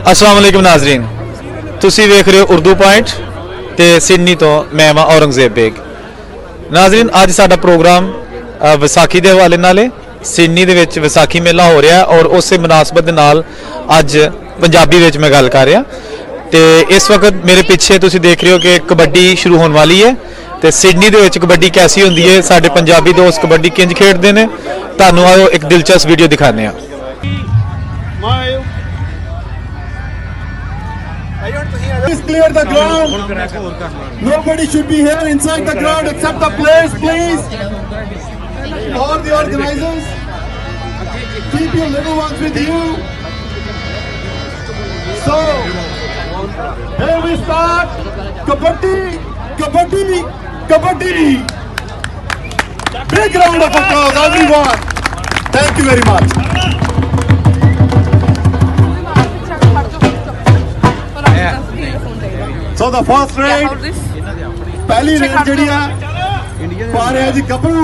अस्सलाम वालेकुम नाजरीन, तुसी वेख रहे हो उर्दू पॉइंट ते सिडनी तो मैं वा औरंगजेब बेग। नाजरीन अज साडा प्रोग्राम विसाखी के हवाले नाल सिडनी दे विच विसाखी मेला हो रहा और उस मुनासबत दे नाल अज पंजाबी विच मैं गल कर रहा। तो इस वक्त मेरे पीछे तुसी देख रहे हो कि कबड्डी शुरू होने वाली है। तो सिडनी दे विच कबड्डी कैसी होंदी है, साडे पंजाबी दोस्त कबड्डी किंज खेडदे ने, तुहानूं आओ एक दिलचस्प वीडियो दिखाने आ। Please clear the ground. Nobody should be here inside the ground except the players, please. All the organizers, keep your little ones with you. So, here we start. Kabaddi, kabaddi, kabaddi. Big round of applause, everyone. Thank you very much. So the first raid, पहली red जी पा रहे जी गबरू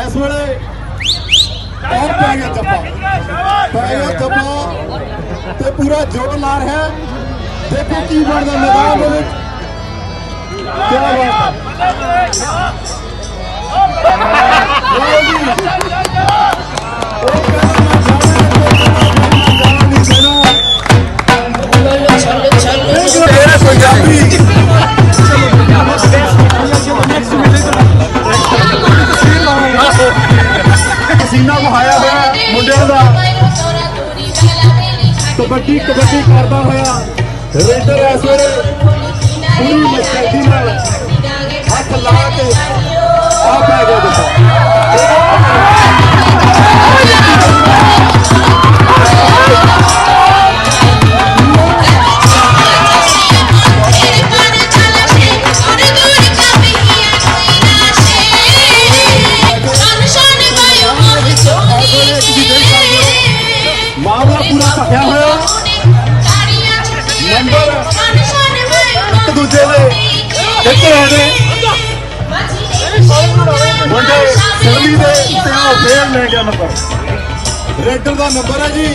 इस वे और पै गया चप्पा ते पूरा जोर ला रहा है। देखो की बनता मैदान में क्या पसीना बहाया हुआ मुंडे का कबड्डी कबड्डी करता हुआ रेडर इस वे पूरी मुस्तैदी हाथ ला के आ पै गया। मामला पूरा भखिया हुआ नंबर एक दूजे के जित रहे मुंडे सिडनी के फेर ले गया नंबर। रेडर का नंबर है जी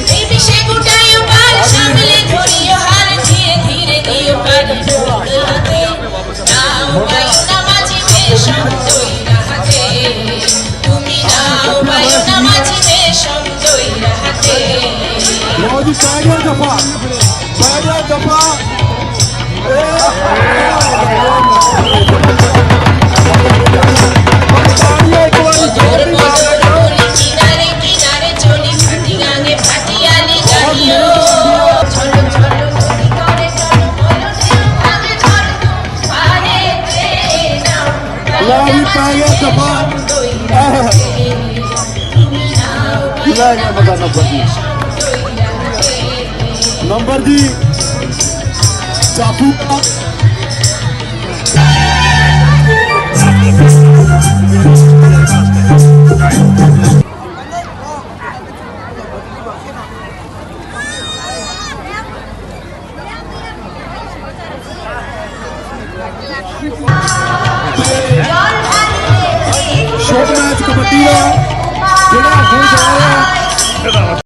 दफा दफा नंबर जी चापू का